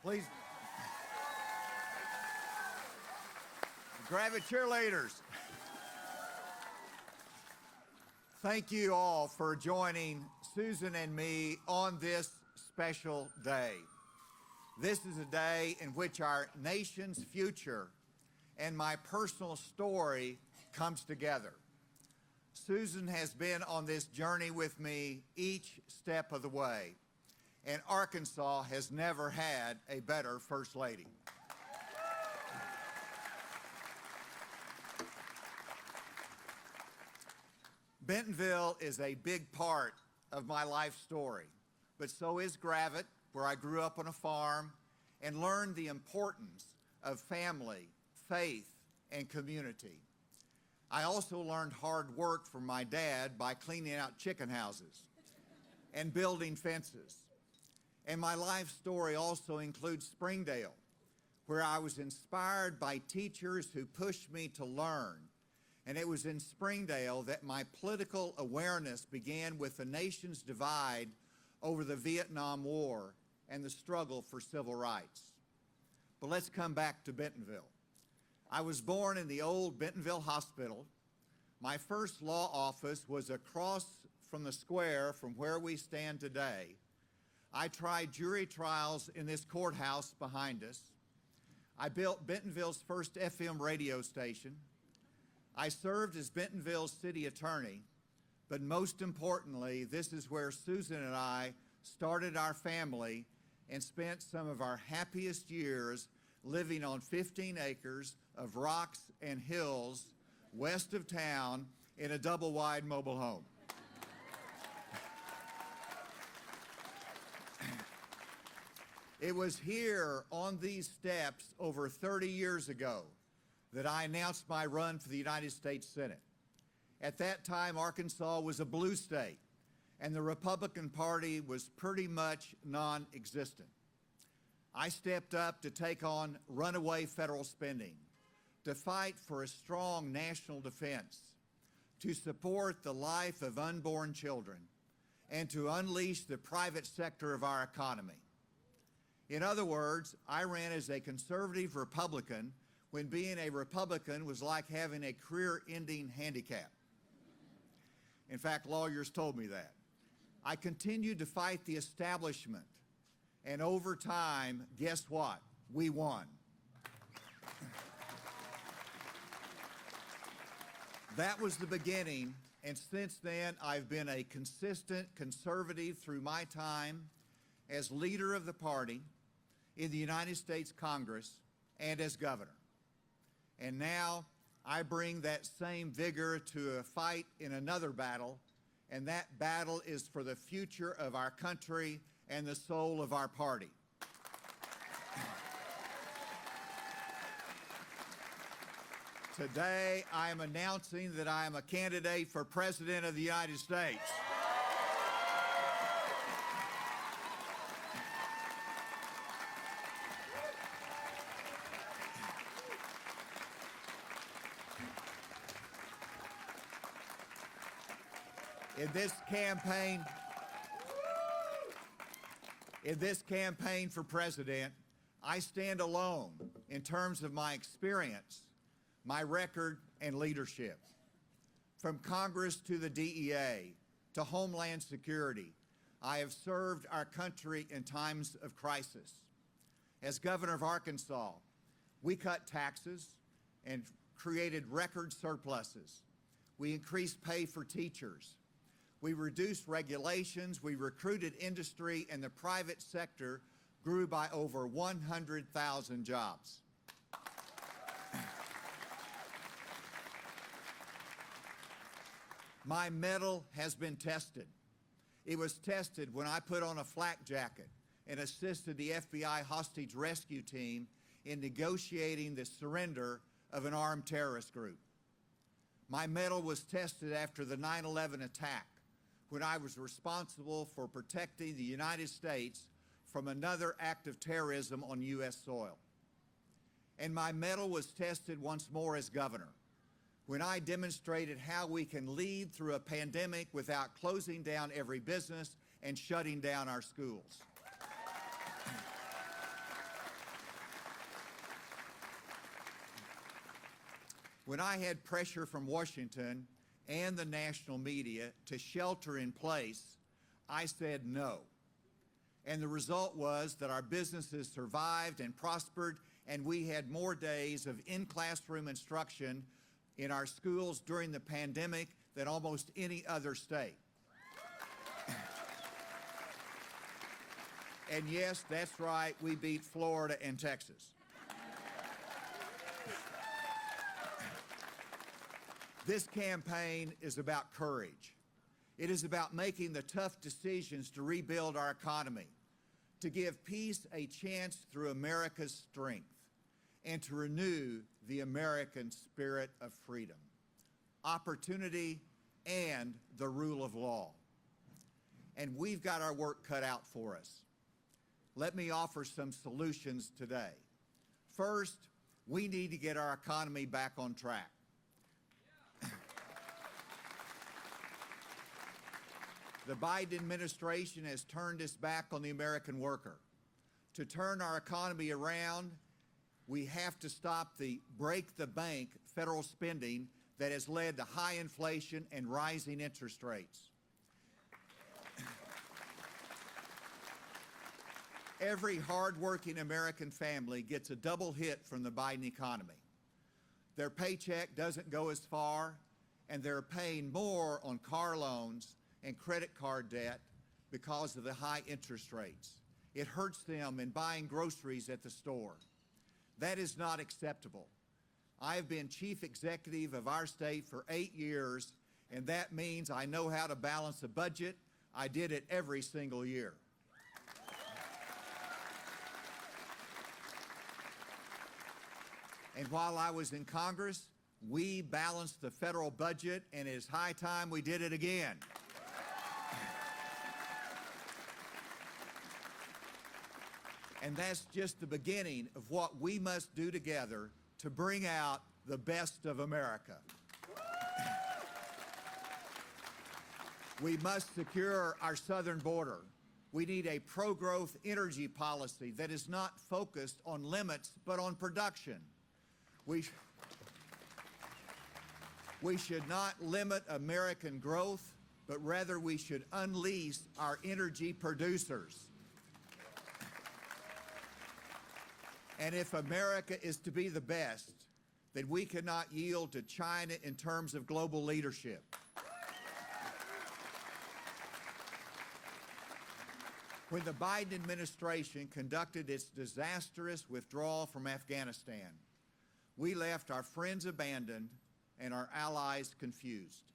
Please grab it, cheerleaders. Thank you all for joining Susan and me on this special day. This is a day in which our nation's future and my personal story comes together. Susan has been on this journey with me each step of the way, and Arkansas has never had a better First Lady. Bentonville is a big part of my life story, but so is Gravette, where I grew up on a farm and learned the importance of family, faith, and community. I also learned hard work from my dad by cleaning out chicken houses and building fences. And my life story also includes Springdale, where I was inspired by teachers who pushed me to learn. And it was in Springdale that my political awareness began with the nation's divide over the Vietnam War and the struggle for civil rights. But let's come back to Bentonville. I was born in the old Bentonville Hospital. My first law office was across from the square from where we stand today. I tried jury trials in this courthouse behind us. I built Bentonville's first FM radio station. I served as Bentonville's city attorney, but most importantly, this is where Susan and I started our family and spent some of our happiest years living on 15 acres of rocks and hills west of town in a double-wide mobile home. It was here on these steps over 30 years ago that I announced my run for the United States Senate. At that time, Arkansas was a blue state, and the Republican Party was pretty much non-existent. I stepped up to take on runaway federal spending, to fight for a strong national defense, to support the life of unborn children, and to unleash the private sector of our economy. In other words, I ran as a conservative Republican when being a Republican was like having a career-ending handicap. In fact, lawyers told me that. I continued to fight the establishment, and over time, guess what? We won. That was the beginning, and since then, I've been a consistent conservative through my time as leader of the party in the United States Congress and as governor. And now I bring that same vigor to a fight in another battle, and that battle is for the future of our country and the soul of our party. Today, I am announcing that I am a candidate for President of the United States. In this campaign for president, I stand alone in terms of my experience, my record, and leadership. From Congress to the DEA to Homeland Security, I have served our country in times of crisis. As governor of Arkansas, we cut taxes and created record surpluses. We increased pay for teachers. We reduced regulations, we recruited industry, and the private sector grew by over 100,000 jobs. My mettle has been tested. It was tested when I put on a flak jacket and assisted the FBI hostage rescue team in negotiating the surrender of an armed terrorist group. My mettle was tested after the 9/11 attack, when I was responsible for protecting the United States from another act of terrorism on U.S. soil. And my mettle was tested once more as governor, when I demonstrated how we can lead through a pandemic without closing down every business and shutting down our schools. When I had pressure from Washington and the national media to shelter in place, I said no. And the result was that our businesses survived and prospered, and we had more days of in-classroom instruction in our schools during the pandemic than almost any other state. And yes, that's right, we beat Florida and Texas. This campaign is about courage. It is about making the tough decisions to rebuild our economy, to give peace a chance through America's strength, and to renew the American spirit of freedom, opportunity, and the rule of law. And we've got our work cut out for us. Let me offer some solutions today. First, we need to get our economy back on track. The Biden administration has turned its back on the American worker. To turn our economy around, we have to stop the break the bank federal spending that has led to high inflation and rising interest rates. Every hardworking American family gets a double hit from the Biden economy. Their paycheck doesn't go as far, and they're paying more on car loans and credit card debt because of the high interest rates. It hurts them in buying groceries at the store. That is not acceptable. I have been chief executive of our state for 8 years, and that means I know how to balance a budget. I did it every single year. And while I was in Congress, we balanced the federal budget, and it is high time we did it again. And that's just the beginning of what we must do together to bring out the best of America. We must secure our southern border. We need a pro-growth energy policy that is not focused on limits, but on production. We should not limit American growth, but rather we should unleash our energy producers. And if America is to be the best, then we cannot yield to China in terms of global leadership. When the Biden administration conducted its disastrous withdrawal from Afghanistan, we left our friends abandoned and our allies confused.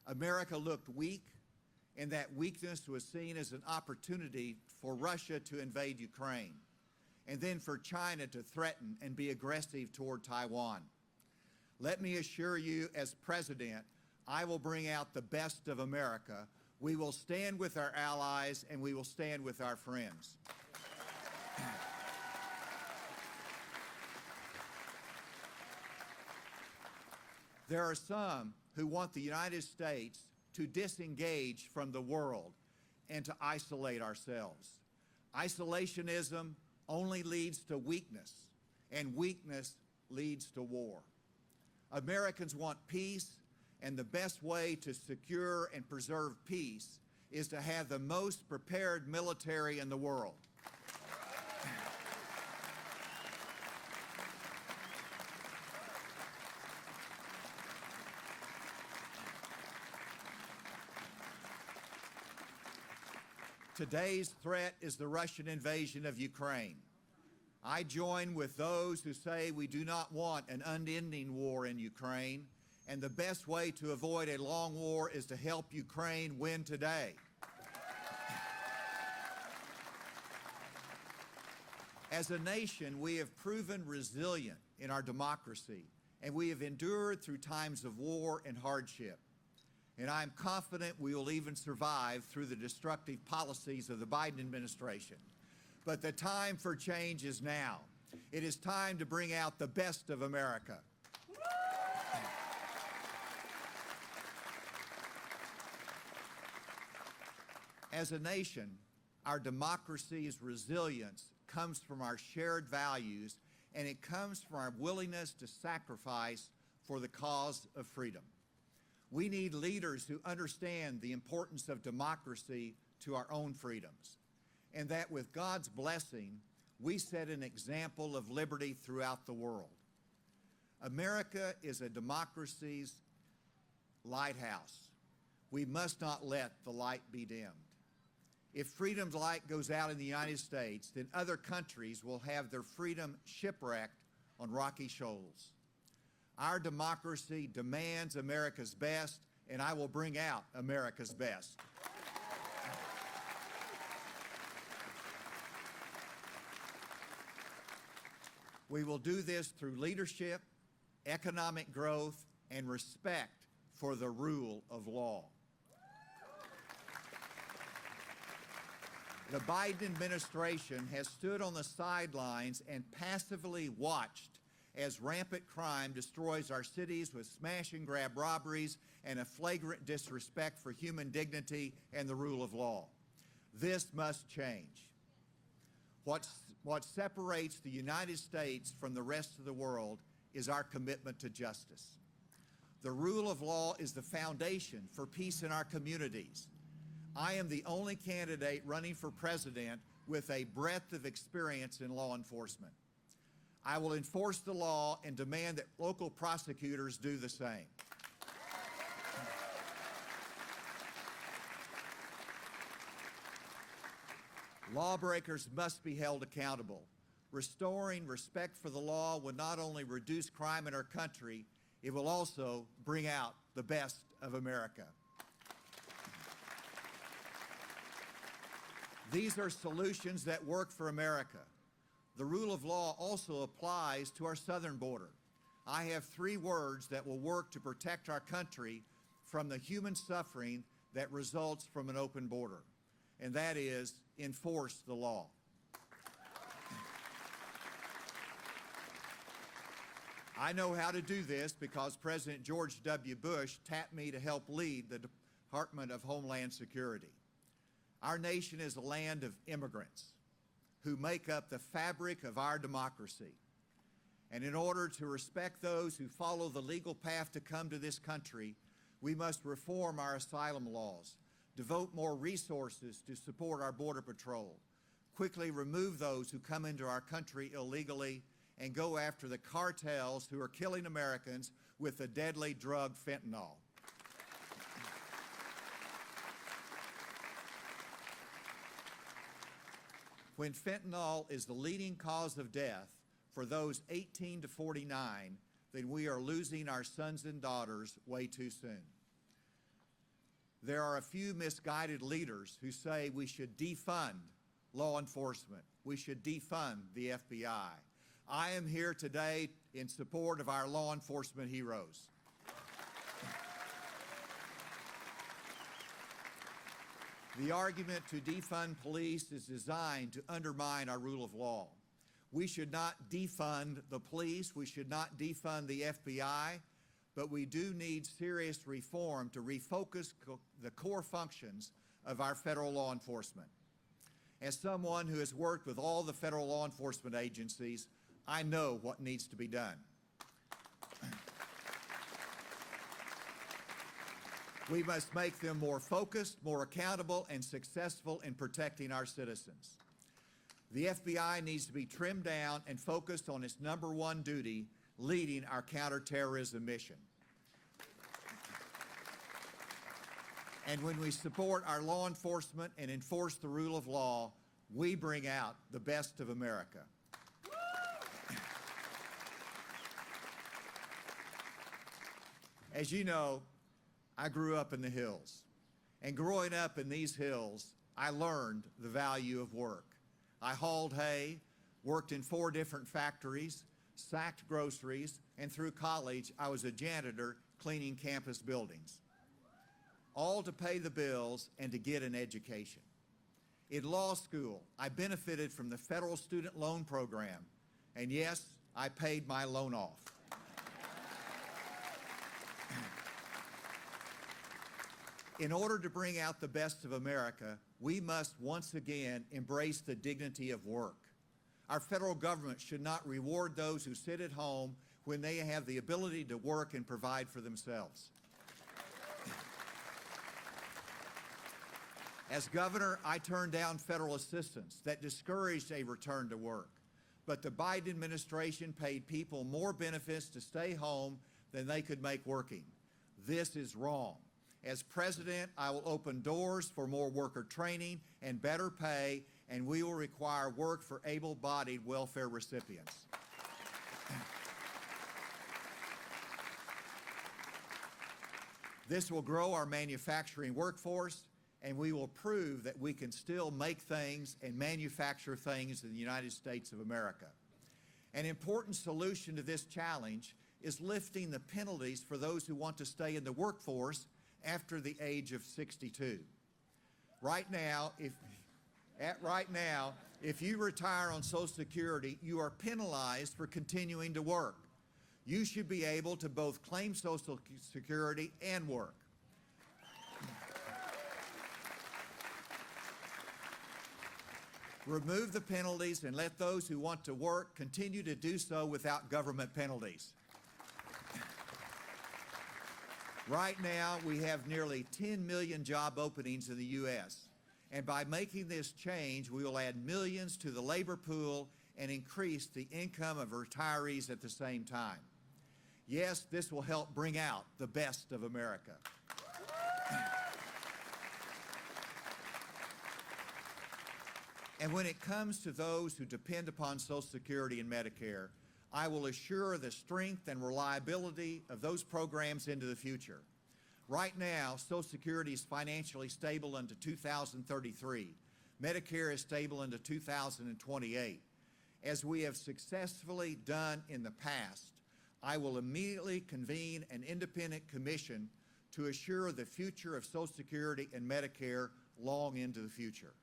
America looked weak, and that weakness was seen as an opportunity for Russia to invade Ukraine, and then for China to threaten and be aggressive toward Taiwan. Let me assure you, as president, I will bring out the best of America. We will stand with our allies, and we will stand with our friends. There are some who want the United States to disengage from the world and to isolate ourselves. Isolationism only leads to weakness, and weakness leads to war. Americans want peace, and the best way to secure and preserve peace is to have the most prepared military in the world. Today's threat is the Russian invasion of Ukraine. I join with those who say we do not want an unending war in Ukraine, and the best way to avoid a long war is to help Ukraine win today. As a nation, we have proven resilient in our democracy, and we have endured through times of war and hardship. And I am confident we will even survive through the destructive policies of the Biden administration. But the time for change is now. It is time to bring out the best of America. As a nation, our democracy's resilience comes from our shared values, and it comes from our willingness to sacrifice for the cause of freedom. We need leaders who understand the importance of democracy to our own freedoms, and that with God's blessing, we set an example of liberty throughout the world. America is a democracy's lighthouse. We must not let the light be dimmed. If freedom's light goes out in the United States, then other countries will have their freedom shipwrecked on rocky shoals. Our democracy demands America's best, and I will bring out America's best. We will do this through leadership, economic growth, and respect for the rule of law. The Biden administration has stood on the sidelines and passively watched as rampant crime destroys our cities with smash-and-grab robberies and a flagrant disrespect for human dignity and the rule of law. This must change. What separates the United States from the rest of the world is our commitment to justice. The rule of law is the foundation for peace in our communities. I am the only candidate running for president with a breadth of experience in law enforcement. I will enforce the law and demand that local prosecutors do the same. Lawbreakers must be held accountable. Restoring respect for the law will not only reduce crime in our country, it will also bring out the best of America. These are solutions that work for America. The rule of law also applies to our southern border. I have 3 words that will work to protect our country from the human suffering that results from an open border, and that is enforce the law. I know how to do this because President George W. Bush tapped me to help lead the Department of Homeland Security. Our nation is a land of immigrants who make up the fabric of our democracy. And in order to respect those who follow the legal path to come to this country, we must reform our asylum laws, devote more resources to support our Border Patrol, quickly remove those who come into our country illegally, and go after the cartels who are killing Americans with the deadly drug fentanyl. When fentanyl is the leading cause of death for those 18 to 49, then we are losing our sons and daughters way too soon. There are a few misguided leaders who say we should defund law enforcement. We should defund the FBI. I am here today in support of our law enforcement heroes. The argument to defund police is designed to undermine our rule of law. We should not defund the police, we should not defund the FBI, but we do need serious reform to refocus the core functions of our federal law enforcement. As someone who has worked with all the federal law enforcement agencies, I know what needs to be done. We must make them more focused, more accountable, and successful in protecting our citizens. The FBI needs to be trimmed down and focused on its #1 duty, leading our counterterrorism mission. And when we support our law enforcement and enforce the rule of law, we bring out the best of America. As you know, I grew up in the hills. And growing up in these hills, I learned the value of work. I hauled hay, worked in 4 different factories, sacked groceries, and through college, I was a janitor cleaning campus buildings. All to pay the bills and to get an education. In law school, I benefited from the federal student loan program. And yes, I paid my loan off. In order to bring out the best of America, we must once again embrace the dignity of work. Our federal government should not reward those who sit at home when they have the ability to work and provide for themselves. As governor, I turned down federal assistance that discouraged a return to work. But the Biden administration paid people more benefits to stay home than they could make working. This is wrong. As president, I will open doors for more worker training and better pay, and we will require work for able-bodied welfare recipients. This will grow our manufacturing workforce, and we will prove that we can still make things and manufacture things in the United States of America. An important solution to this challenge is lifting the penalties for those who want to stay in the workforce after the age of 62. Right now, if you retire on Social Security, you are penalized for continuing to work. You should be able to both claim Social Security and work. Remove the penalties and let those who want to work continue to do so without government penalties. Right now, we have nearly 10 million job openings in the U.S., and by making this change, we will add millions to the labor pool and increase the income of retirees at the same time. Yes, this will help bring out the best of America. And when it comes to those who depend upon Social Security and Medicare, I will assure the strength and reliability of those programs into the future. Right now, Social Security is financially stable into 2033. Medicare is stable into 2028. As we have successfully done in the past, I will immediately convene an independent commission to assure the future of Social Security and Medicare long into the future.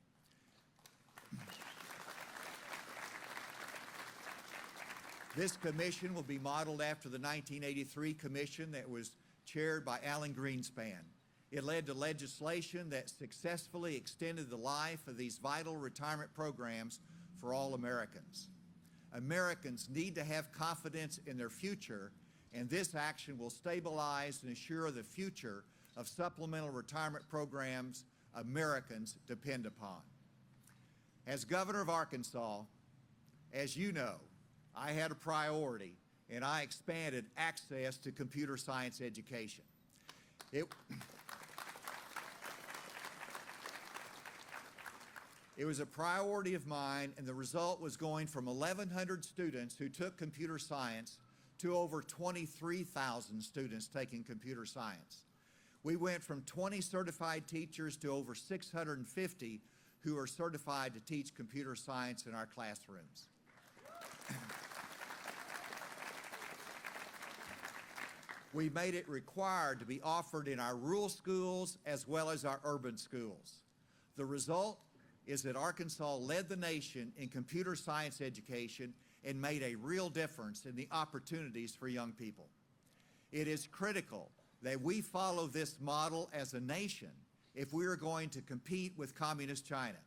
This commission will be modeled after the 1983 commission that was chaired by Alan Greenspan. It led to legislation that successfully extended the life of these vital retirement programs for all Americans. Americans need to have confidence in their future, and this action will stabilize and assure the future of supplemental retirement programs Americans depend upon. As governor of Arkansas, as you know, I had a priority, and I expanded access to computer science education. It was a priority of mine, and the result was going from 1,100 students who took computer science to over 23,000 students taking computer science. We went from 20 certified teachers to over 650 who are certified to teach computer science in our classrooms. We made it required to be offered in our rural schools as well as our urban schools. The result is that Arkansas led the nation in computer science education and made a real difference in the opportunities for young people. It is critical that we follow this model as a nation if we are going to compete with Communist China.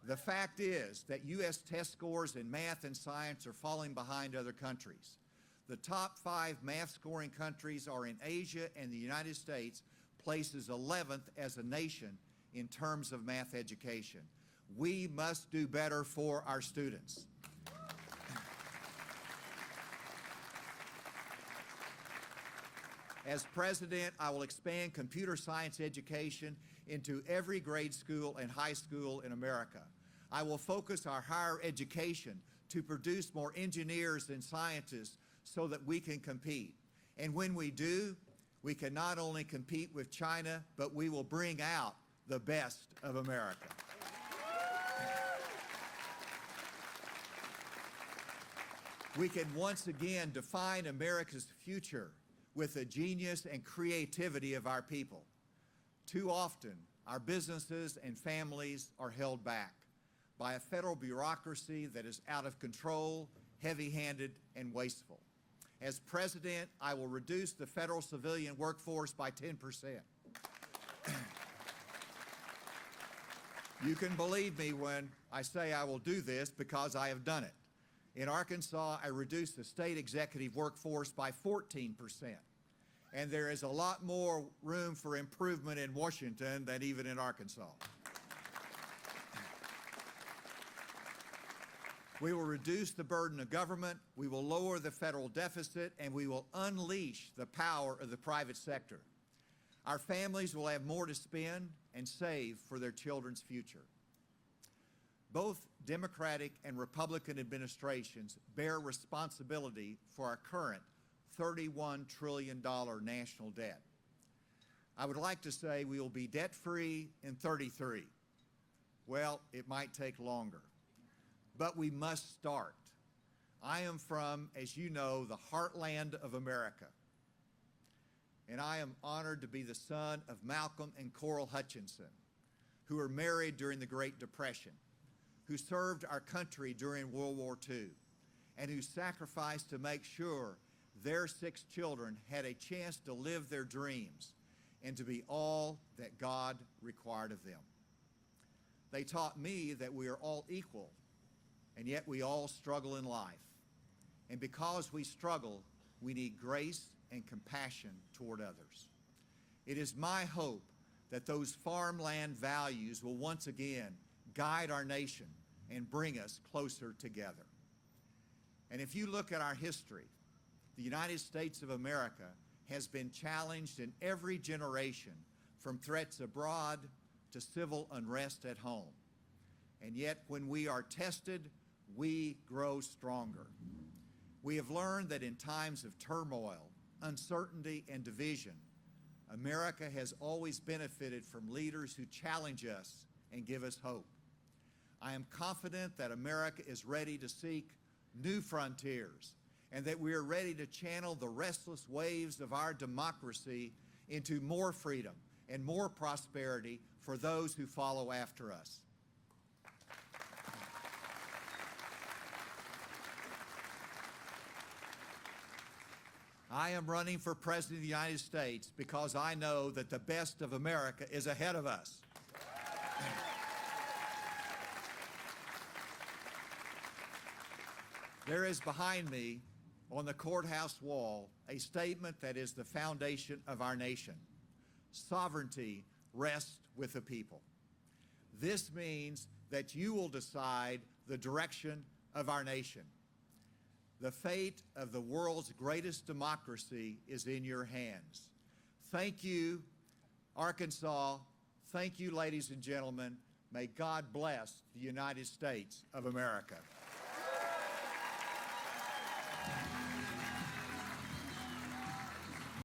The fact is that U.S. test scores in math and science are falling behind other countries. The top 5 math scoring countries are in Asia, and the United States places 11th as a nation in terms of math education. We must do better for our students. As president, I will expand computer science education into every grade school and high school in America. I will focus our higher education to produce more engineers and scientists so that we can compete. And when we do, we can not only compete with China, but we will bring out the best of America. We can once again define America's future with the genius and creativity of our people. Too often, our businesses and families are held back by a federal bureaucracy that is out of control, heavy-handed, and wasteful. As president, I will reduce the federal civilian workforce by 10%. You can believe me when I say I will do this because I have done it. In Arkansas, I reduced the state executive workforce by 14%. And there is a lot more room for improvement in Washington than even in Arkansas. We will reduce the burden of government, we will lower the federal deficit, and we will unleash the power of the private sector. Our families will have more to spend and save for their children's future. Both Democratic and Republican administrations bear responsibility for our current $31 trillion national debt. I would like to say we will be debt-free in 33. Well, it might take longer, but we must start. I am from, as you know, the heartland of America, and I am honored to be the son of Malcolm and Coral Hutchinson, who were married during the Great Depression, who served our country during World War II, and who sacrificed to make sure their 6 children had a chance to live their dreams and to be all that God required of them. They taught me that we are all equal, and yet we all struggle in life. And because we struggle, we need grace and compassion toward others. It is my hope that those farmland values will once again guide our nation and bring us closer together. And if you look at our history, the United States of America has been challenged in every generation, from threats abroad to civil unrest at home. And yet, when we are tested, we grow stronger. We have learned that in times of turmoil, uncertainty, and division, America has always benefited from leaders who challenge us and give us hope. I am confident that America is ready to seek new frontiers, and that we are ready to channel the restless waves of our democracy into more freedom and more prosperity for those who follow after us. I am running for President of the United States because I know that the best of America is ahead of us. There is behind me on the courthouse wall a statement that is the foundation of our nation. Sovereignty rests with the people. This means that you will decide the direction of our nation. The fate of the world's greatest democracy is in your hands. Thank you, Arkansas. Thank you, ladies and gentlemen. May God bless the United States of America.